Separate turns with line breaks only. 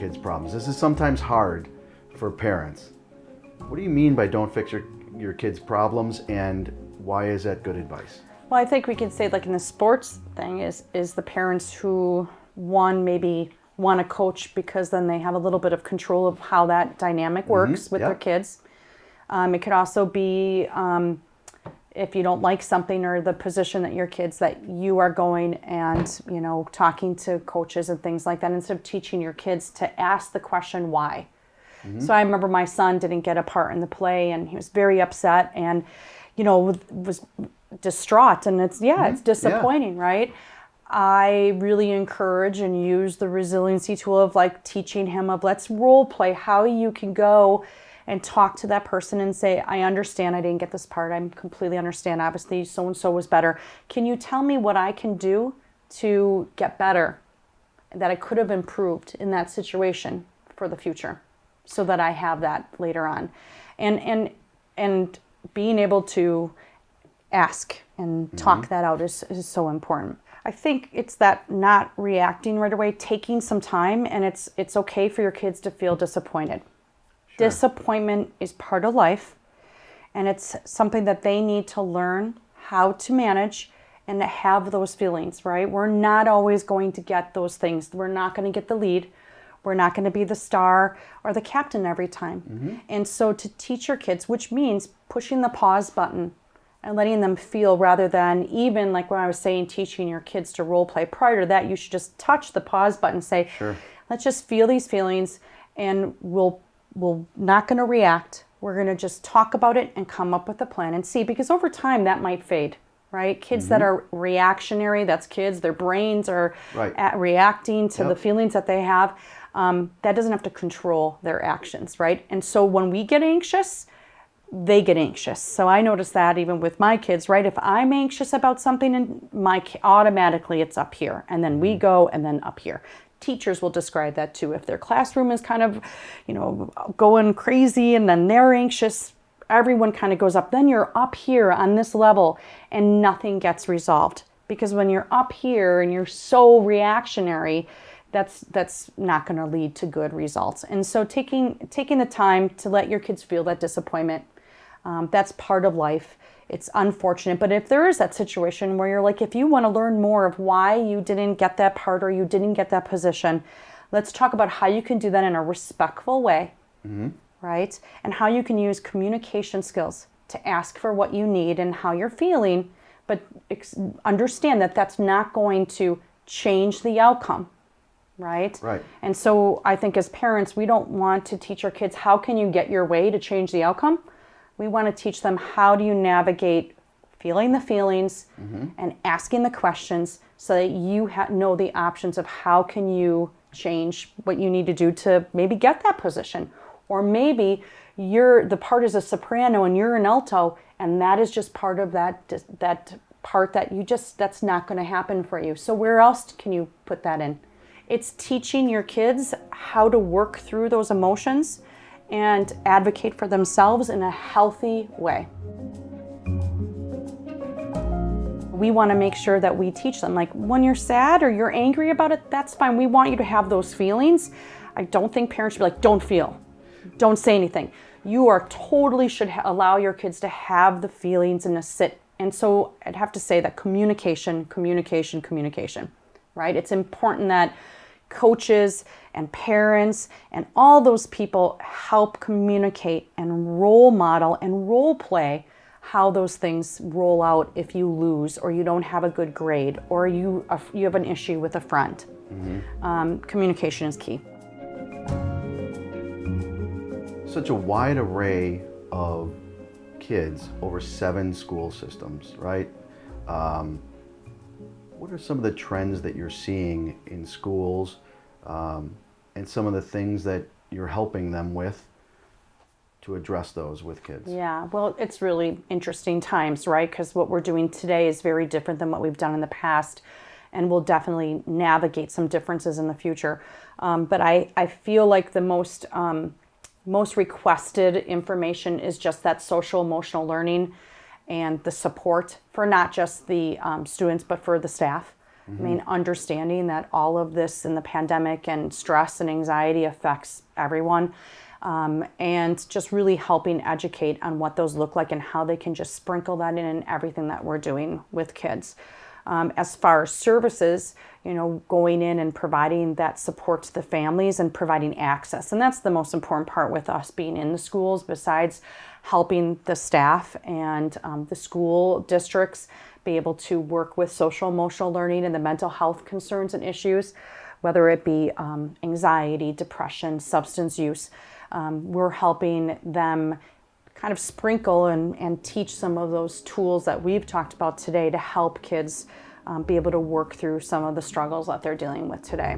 kids' problems? This is sometimes hard for parents. What do you mean by don't fix your kids' problems, and why is that good advice?
Well, I think we can say, like in the sports thing, is the parents who, one, maybe want to coach because then they have a little bit of control of how that dynamic works with their kids. It could also be if you don't like something or the position that your kids, that you are going and, talking to coaches and things like that, instead of teaching your kids to ask the question why. So I remember my son didn't get a part in the play, and he was very upset and, was distraught. And it's disappointing, right? I really encourage and use the resiliency tool of like teaching him of, let's role play how you can go and talk to that person and say, I understand I didn't get this part. I completely understand. Obviously, so-and-so was better. Can you tell me what I can do to get better, that I could have improved in that situation for the future, so that I have that later on? And being able to ask and talk that out is so important. I think it's that not reacting right away, taking some time, and it's okay for your kids to feel disappointed. Sure. Disappointment is part of life, and it's something that they need to learn how to manage and to have those feelings, right? We're not always going to get those things. We're not going to get the lead. We're not going to be the star or the captain every time. And so to teach your kids, which means pushing the pause button and letting them feel, rather than, even like when I was saying, teaching your kids to role play. Prior to that, you should just touch the pause button and say, let's just feel these feelings, and we're not going to react. We're going to just talk about it and come up with a plan and see, because over time that might fade, right? Kids that are reactionary, that's kids, their brains are reacting to the feelings that they have. That doesn't have to control their actions, right? And so when we get anxious, they get anxious. So I notice that even with my kids, right? If I'm anxious about something, and automatically it's up here, and then we go, and then up here. Teachers will describe that too. If their classroom is kind of, going crazy, and then they're anxious, everyone kind of goes up. Then you're up here on this level, and nothing gets resolved. Because when you're up here and you're so reactionary, that's not going to lead to good results. And so taking the time to let your kids feel that disappointment, that's part of life. It's unfortunate, but if there is that situation where you're like, if you want to learn more of why you didn't get that part or you didn't get that position, let's talk about how you can do that in a respectful way, right? And how you can use communication skills to ask for what you need and how you're feeling, but understand that that's not going to change the outcome. Right? And so I think as parents, we don't want to teach our kids, how can you get your way to change the outcome? We want to teach them, how do you navigate feeling the feelings and asking the questions, so that you know the options of how can you change what you need to do to maybe get that position. Or maybe the part is a soprano and you're an alto, and that is just part of that part that's not going to happen for you. So where else can you put that in? It's teaching your kids how to work through those emotions and advocate for themselves in a healthy way. We want to make sure that we teach them, like, when you're sad or you're angry about it, that's fine. We want you to have those feelings. I don't think parents should be like, don't feel, don't say anything. You are totally should allow your kids to have the feelings and to sit. And so I'd have to say that communication, right? It's important that coaches and parents and all those people help communicate and role model and role play how those things roll out if you lose, or you don't have a good grade, or you have an issue with a friend. Communication is key.
Such a wide array of kids over 7 school systems, right? What are some of the trends that you're seeing in schools, and some of the things that you're helping them with to address those with kids?
Yeah, well, it's really interesting times, right? Because what we're doing today is very different than what we've done in the past, and we'll definitely navigate some differences in the future. But I feel like the most requested information is just that social emotional learning and the support for not just the students, but for the staff. I mean, understanding that all of this in the pandemic and stress and anxiety affects everyone, and just really helping educate on what those look like and how they can just sprinkle that in everything that we're doing with kids. As far as services, going in and providing that support to the families and providing access. And that's the most important part with us being in the schools, besides helping the staff and the school districts be able to work with social emotional learning and the mental health concerns and issues, whether it be anxiety, depression, substance use. We're helping them kind of sprinkle and teach some of those tools that we've talked about today to help kids be able to work through some of the struggles that they're dealing with today.